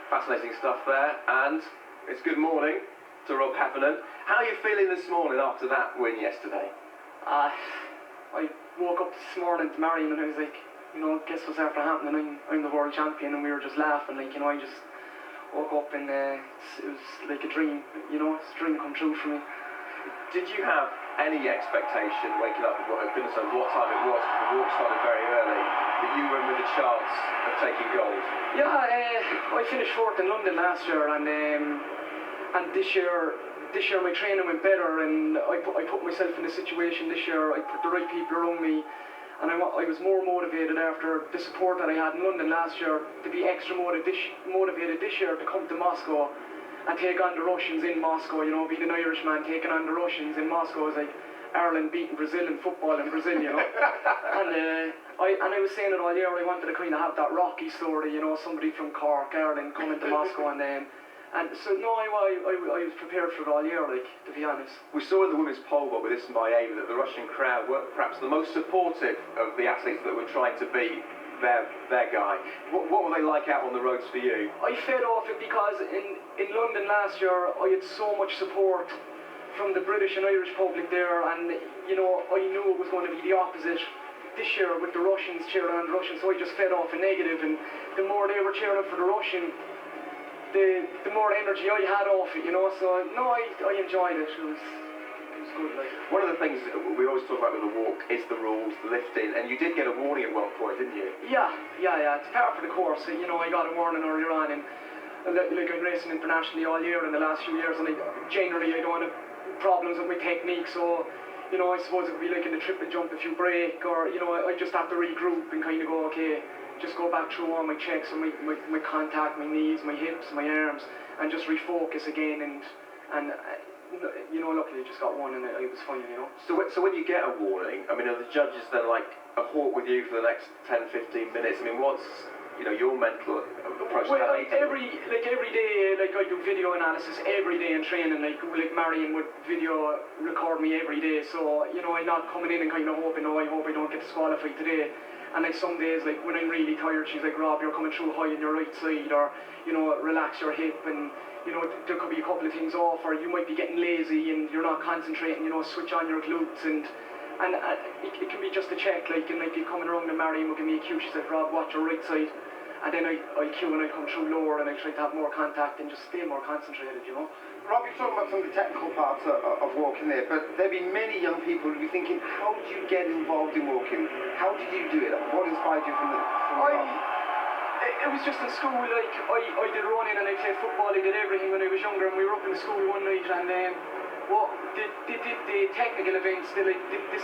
Fascinating stuff there, and it's good morning to Rob Heffernan. How are you feeling this morning after that win yesterday? I woke up this morning to Marion and I was like, guess what's after happening? I'm the world champion, and we were just laughing, like, I just woke up and it was like a dream, it's a dream come true for me. Did you have any expectation waking up at what time it was? The walk started very early, that you were with a chance of taking gold. Yeah, I finished fourth in London last year, and this year my training went better, and I put myself in a situation this year. I put the right people around me, and I was more motivated after the support that I had in London last year to be extra motivated this year to come to Moscow and take on the Russians in Moscow. Being an Irishman taking on the Russians in Moscow is like Ireland beating Brazil in football in Brazil, And I was saying it all year, I wanted to kind of have that Rocky story, somebody from Cork, Ireland, coming to Moscow, and so no, I was prepared for it all year, to be honest. We saw in the women's pole vault with this by Ava that the Russian crowd were perhaps the most supportive of the athletes that were trying to beat their guy. What were they like out on the roads for you? I fed off it because in London last year I had so much support from the British and Irish public there, and I knew it was going to be the opposite this year with the Russians cheering on the Russians, so I just fed off a negative, and the more they were cheering for the Russian, the more energy I had off it, so no, I enjoyed it. It was good. One of the things we always talk about with the walk is the rules, the lifting, and you did get a warning at one point, didn't you? Yeah, it's part of the course. I got a warning earlier on, and like I'm racing internationally all year in the last few years, and generally I don't have problems with my technique, so I suppose it would be like in the triple jump if you break, or I just have to regroup and kind of go, okay, just go back through all my checks and my contact, my knees, my hips, my arms, and just refocus again, and luckily I just got one and it was fine, So when you get a warning, are the judges then like a hawk with you for the next 10-15 minutes? What's your mental approach to that? Every day, I do video analysis every day in training, like Marion would video record me every day, so I'm not coming in and kind of hoping, I hope I don't get disqualified today. And some days, when I'm really tired, she's like, Rob, you're coming through high on your right side, or relax your hip, and there could be a couple of things off, or you might be getting lazy and you're not concentrating, switch on your glutes, and it can be just a check, and be coming around and Marion will give me a cue. She's like, Rob, watch your right side, and then I cue and I come through lower and I try to have more contact and just stay more concentrated, Rob, you're talking about some of the technical parts of walking there, but there'll be many young people who'll be thinking, how do you get involved in walking? How did you do it? What inspired you from the It was just in school, I did running and I played football, I did everything when I was younger, and we were up in the school one night, and they did the technical events, the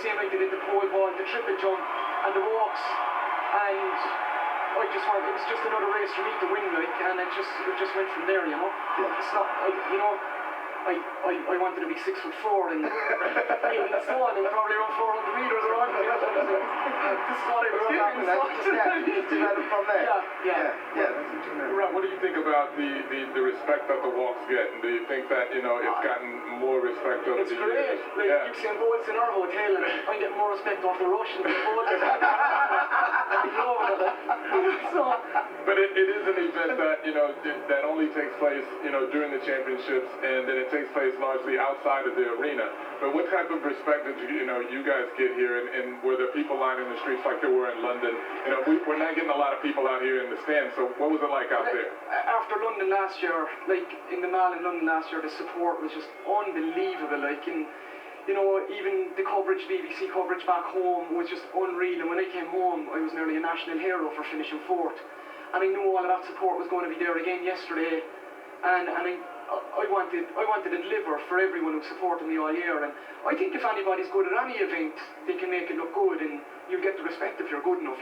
same like they did the pole vault, the triple jump, and the walks, and it was just another race for me to win, and it just went from there, Yeah. It's not, I wanted to be 6'4" and 8 stone and probably around 400 meters around. This is what I was doing. Just develop from there. Yeah. Rob, what do you think about the respect that the walks get? And do you think that it's gotten more respect over the years? It's great. You see Bolt's in our hotel, and I'm getting more respect off the Russians than Bolt. But it is an event that that only takes place during the championships, and then it takes place largely outside of the arena. But what type of respect did you guys get here, and were there people lining the streets like there were in London? We're not getting a lot of people out here in the stands, so what was it like out there? After London last year, in the mall in London last year, the support was just unbelievable, and even the coverage, BBC coverage back home was just unreal, and when I came home I was nearly a national hero for finishing fourth, and I knew all of that support was going to be there again yesterday, and I wanted to deliver for everyone who supported me all year, and I think if anybody's good at any event, they can make it look good, and you'll get the respect if you're good enough,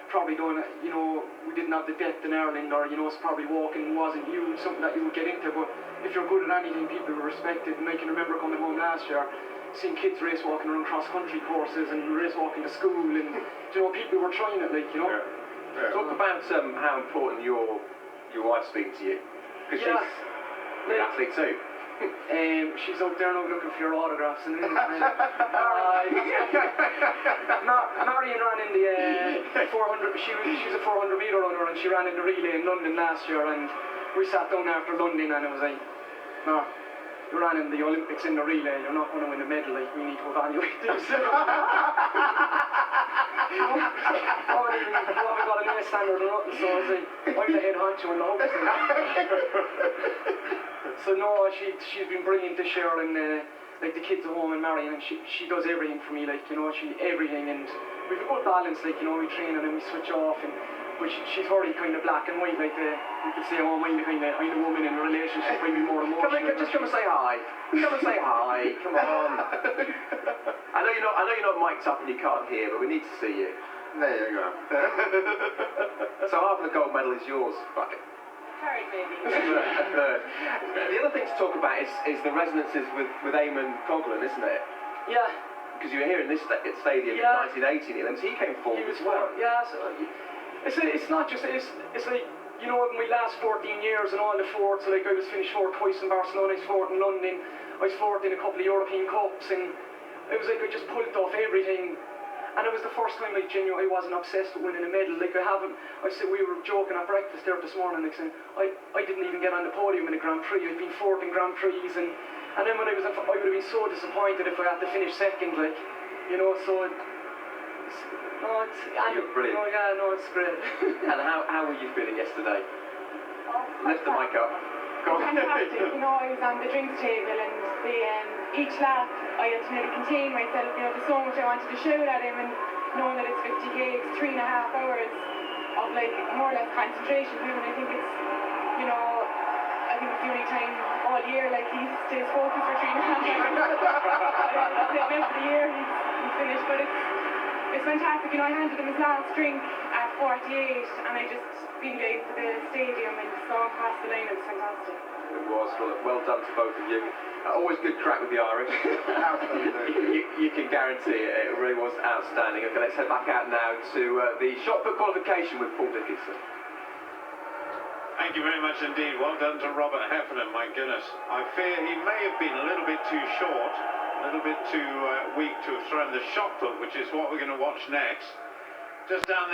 probably don't, we didn't have the depth in Ireland, or, it's probably walking wasn't something that you would get into, but if you're good at anything, people will respect it, and I can remember coming home last year, seeing kids race walking around cross-country courses, and race walking to school, and, people were trying it, Yeah. Talk about how important your wife's been to you, because she's an athlete too. She's out there now looking for your autographs, and Marion ran in the 400. She's a 400 metre runner, and she ran in the relay in London last year, and we sat down after London and it was like, no, you're on in the Olympics in the relay, you're not going to win a medal, like, we need to evaluate this. I haven't got an A standard or nothing, so I was like, I'm the head honcho in the house. So no, she's been brilliant this year, and like the kids at home and Marion, and she does everything for me, like, you know, everything, and we've a good balance, like, you know, we train and then we switch off, and but she's very kind of black and white, like you could say, oh, I'm the woman in a relationship, maybe more emotional. Come and say hi. Come and say hi. Come on. I know you're not mic'd up and you can't hear, but we need to see you. There you go. So half of the gold medal is yours, right? Third, maybe. Third. The other thing to talk about is the resonances with Eamon Coghlan, isn't it? Yeah. Because you were here in this stadium in 1980, Neil, and he came forward as well. Yeah, so it's not just, it's like, you know, in my last 14 years and all the fourths, so like I was finished fourth twice in Barcelona, I was fourth in London, I was fourth in a couple of European Cups, and it was like I just pulled off everything. And it was the first time, like, genuinely, I wasn't obsessed with winning a medal. Like, I said, we were joking at breakfast there this morning, like, saying, I didn't even get on the podium in a Grand Prix. I'd been fourth in Grand Prix, and then when I would have been so disappointed if I had to finish second, like, you know, so You're brilliant. Oh, yeah, no, it's great. And how were you feeling yesterday? Lift the mic up. Fantastic. You know, I was on the drinks table, and each lap I had to nearly contain myself. You know, there's so much I wanted to shout at him, and knowing that it's 50k, it's 3.5 hours of like more or less concentration for him. And I think it's, you know, I think it's the only time all year like he stays focused for 3.5 hours. At the end of the year he's finished, but it's fantastic. You know, I handed him his last drink at 48, and I just relayed to the stadium and saw him pass the line. It was fantastic. It was. Well done to both of you. Always good crack with the Irish. you can guarantee it. It really was outstanding. Okay, let's head back out now to the shot put qualification with Paul Dickinson. Thank you very much indeed. Well done to Robert Heffernan, my goodness. I fear he may have been a little bit too short, a little bit too weak to have thrown the shot put, which is what we're going to watch next. Just down there.